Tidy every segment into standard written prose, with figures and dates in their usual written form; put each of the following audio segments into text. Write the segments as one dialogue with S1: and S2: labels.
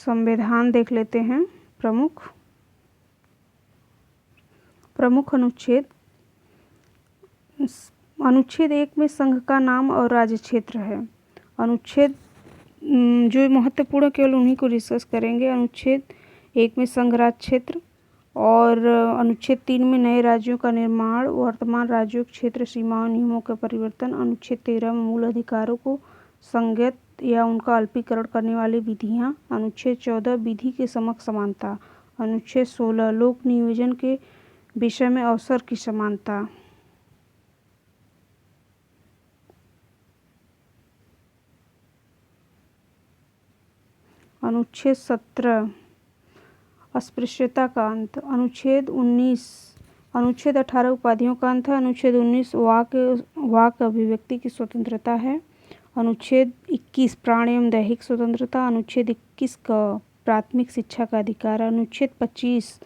S1: संविधान देख लेते हैं। प्रमुख अनुच्छेद। अनुच्छेद 1 में संघ का नाम और राज्य क्षेत्र है। अनुच्छेद जो महत्वपूर्ण केवल उन्हीं को डिस्कस करेंगे। अनुच्छेद 1 में संघ राज्य क्षेत्र और अनुच्छेद 3 में नए राज्यों का निर्माण, वर्तमान राज्यों क्षेत्र सीमाओं नियमों का परिवर्तन। अनुच्छेद 13 में मूल अधिकारों को संज्ञात या उनका अल्पीकरण करने वाली विधियां। अनुच्छेद 14 विधि के समक्ष समानता। अनुच्छेद 16 लोक नियोजन के विषय में अवसर की समानता। अनुच्छेद 17 अस्पृश्यता का अंत। अनुच्छेद 18 उपाधियों का अंत है। अनुच्छेद 19 वाक अभिव्यक्ति की स्वतंत्रता है। अनुच्छेद 21 प्राण एवं दैहिक स्वतंत्रता। अनुच्छेद 21 का प्राथमिक शिक्षा का अधिकार। अनुच्छेद 25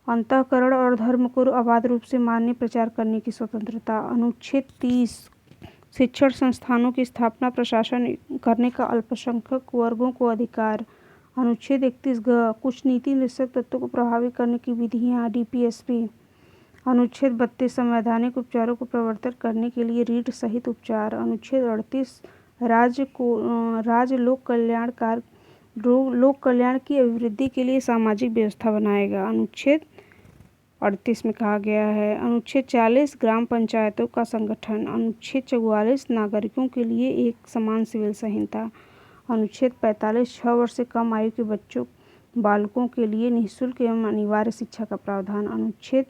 S1: अंतःकरण और धर्म को अबाध रूप से मानने प्रचार करने की स्वतंत्रता। अनुच्छेद 30 शिक्षण संस्थानों की स्थापना प्रशासन करने का अल्पसंख्यक वर्गों को अधिकार। अनुच्छेद 31 कुछ नीति निषेध तत्वों को प्रभावित करने की विधियां डीपीएसपी। अनुच्छेद 32 संवैधानिक उपचारों को प्रवर्तन करने के लिए रीढ़ सहित उपचार। अनुच्छेद 38 राज्य लोक कल्याण की अभिवृद्धि के लिए सामाजिक व्यवस्था बनाएगा। अनुच्छेद 38 में कहा गया है। अनुच्छेद 40 ग्राम पंचायतों का संगठन। अनुच्छेद 44 नागरिकों के लिए एक समान सिविल संहिता। अनुच्छेद 45 6 वर्ष से कम आयु के बालकों के लिए निःशुल्क एवं अनिवार्य शिक्षा का प्रावधान। अनुच्छेद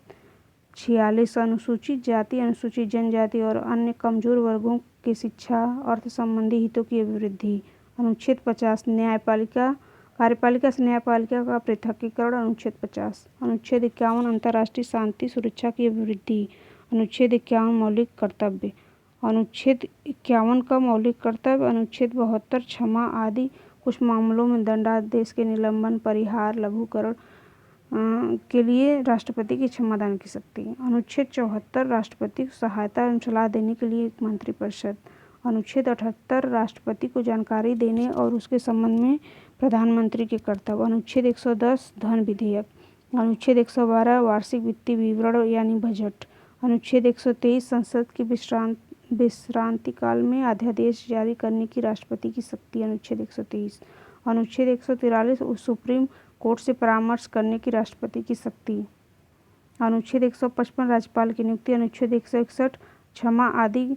S1: 46 अनुसूचित जाति, अनुसूचित जनजाति और अन्य कमजोर वर्गों की शिक्षा अर्थ संबंधी हितों की अभिवृद्धि। अनुच्छेद 50 कार्यपालिका से न्यायपालिका का पृथकीकरण। अनुच्छेद 50। अनुच्छेद 51 अंतर्राष्ट्रीय शांति सुरक्षा की अभिवृद्धि। अनुच्छेद 51 मौलिक कर्तव्य। अनुच्छेद 51 का मौलिक कर्तव्य। अनुच्छेद 72 क्षमा आदि कुछ मामलों में दंडादेश के निलंबन, परिहार, लघुकरण के लिए राष्ट्रपति की क्षमादान की शक्ति। अनुच्छेद 74 राष्ट्रपति को सहायता एवं सलाह देने के लिए एक मंत्रिपरिषद। अनुच्छेद 78 राष्ट्रपति को जानकारी देने और उसके संबंध में प्रधानमंत्री के कर्तव्य। अनुच्छेद 110 धन विधेयक। अनुच्छेद 112 वार्षिक वित्तीय विवरण यानी बजट। अनुच्छेद 123 संसद की विश्रांति काल में अध्यादेश जारी करने की राष्ट्रपति की शक्ति। अनुच्छेद 123। अनुच्छेद 143 सुप्रीम कोर्ट से परामर्श करने की राष्ट्रपति की शक्ति। अनुच्छेद 155 राज्यपाल की नियुक्ति। अनुच्छेद 161 क्षमा आदि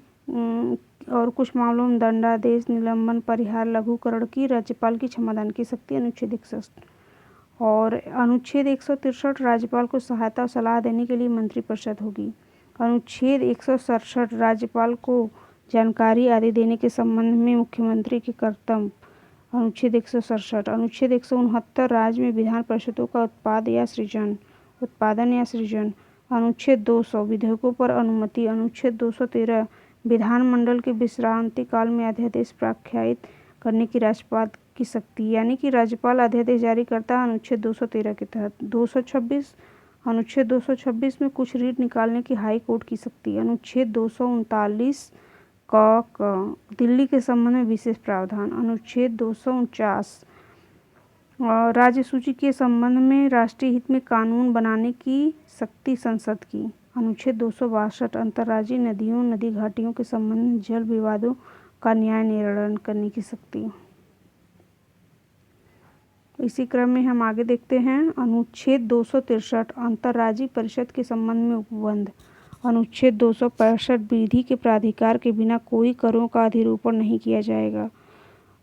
S1: और कुछ मामलों में दंडादेश, निलंबन, परिहार, लघुकरण की राज्यपाल की क्षमादान की शक्ति। अनुच्छेद 61 और अनुच्छेद 163 राज्यपाल को सहायता और सलाह देने के लिए मंत्रिपरिषद होगी। अनुच्छेद 167 राज्यपाल को जानकारी आदि देने के संबंध में मुख्यमंत्री के कर्तव्य। अनुच्छेद 167। अनुच्छेद 169 राज्य में विधान परिषदों का उत्पादन या सृजन। अनुच्छेद 200 विधेयकों पर अनुमति। अनुच्छेद 213 विधानमंडल के विश्रांति काल में अध्यादेश प्रख्यापित करने की राज्यपाल की शक्ति, यानी कि राज्यपाल अध्यादेश जारी करता है अनुच्छेद 213 के तहत। 226 अनुच्छेद 226 में कुछ रीट निकालने की हाई कोर्ट की शक्ति। अनुच्छेद 239 क दिल्ली के संबंध में विशेष प्रावधान। अनुच्छेद 249 राज्य सूची के संबंध में राष्ट्रीय हित में कानून बनाने की शक्ति संसद की। अनुच्छेद 262 अंतर्राज्यीय नदियों, नदी घाटियों के संबंध में जल विवादों का न्याय निर्णय करने की शक्ति। इसी क्रम में हम आगे देखते हैं अनुच्छेद 263 अंतर्राज्यीय परिषद के संबंध में उपबंध। अनुच्छेद 265 विधि के प्राधिकार के बिना कोई करों का अधिरूपण नहीं किया जाएगा।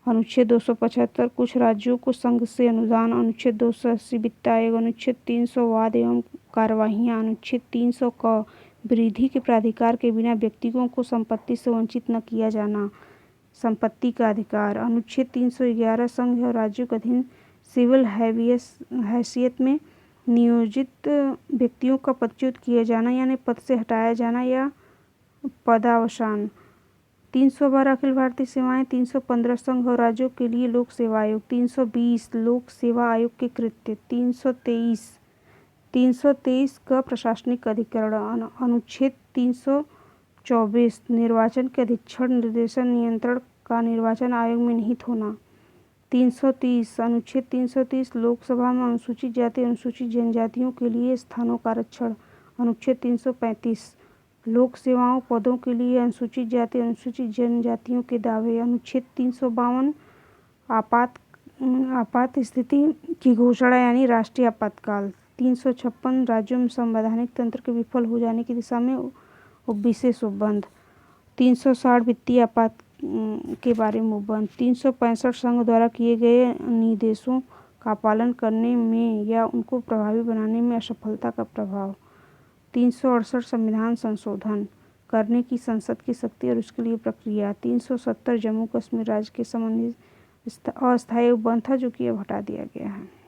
S1: अनुच्छेद 275 कुछ राज्यों को संघ से अनुदान। अनुच्छेद 280 वित्त आयोग। अनुच्छेद 300 वाद एवं कार्यवाहियाँ। अनुच्छेद 300 क विधि के प्राधिकार के बिना व्यक्तियों को संपत्ति से वंचित न किया जाना, संपत्ति का अधिकार। अनुच्छेद 311 संघ और राज्यों के अधीन सिविल हैसियत में नियोजित व्यक्तियों का पदच्युत किया जाना यानी पद से हटाया जाना या पदावसान। 312 अखिल भारतीय सेवाएं। 315 संघ और राज्यों के लिए लोक सेवा आयोग। 320 लोक सेवा आयोग के कृत्य। 323 का प्रशासनिक अधिकरण। अनुच्छेद 324 निर्वाचन के अधीक्षण, निर्देशन, नियंत्रण का निर्वाचन आयोग में निहित होना। 330 अनुच्छेद 330 लोकसभा में अनुसूचित जाति अनुसूचित जनजातियों के लिए स्थानों का आरक्षण। अनुच्छेद 335 लोक सेवाओं पदों के लिए अनुसूचित जाति अनुसूचित जनजातियों के दावे। अनुच्छेद 352 आपात स्थिति की घोषणा यानी राष्ट्रीय आपातकाल। 356 राज्यों में संवैधानिक तंत्र के विफल हो जाने की दिशा में विशेष उपबंध। 360 वित्तीय आपात के बारे में उपबंध। 365 संघ द्वारा किए गए निर्देशों का पालन करने में या उनको प्रभावी बनाने में असफलता का प्रभाव। 368 संविधान संशोधन करने की संसद की शक्ति और उसके लिए प्रक्रिया। 370 जम्मू कश्मीर राज्य के संबंधित अस्थायी उपबंध था जो कि अब हटा दिया गया है।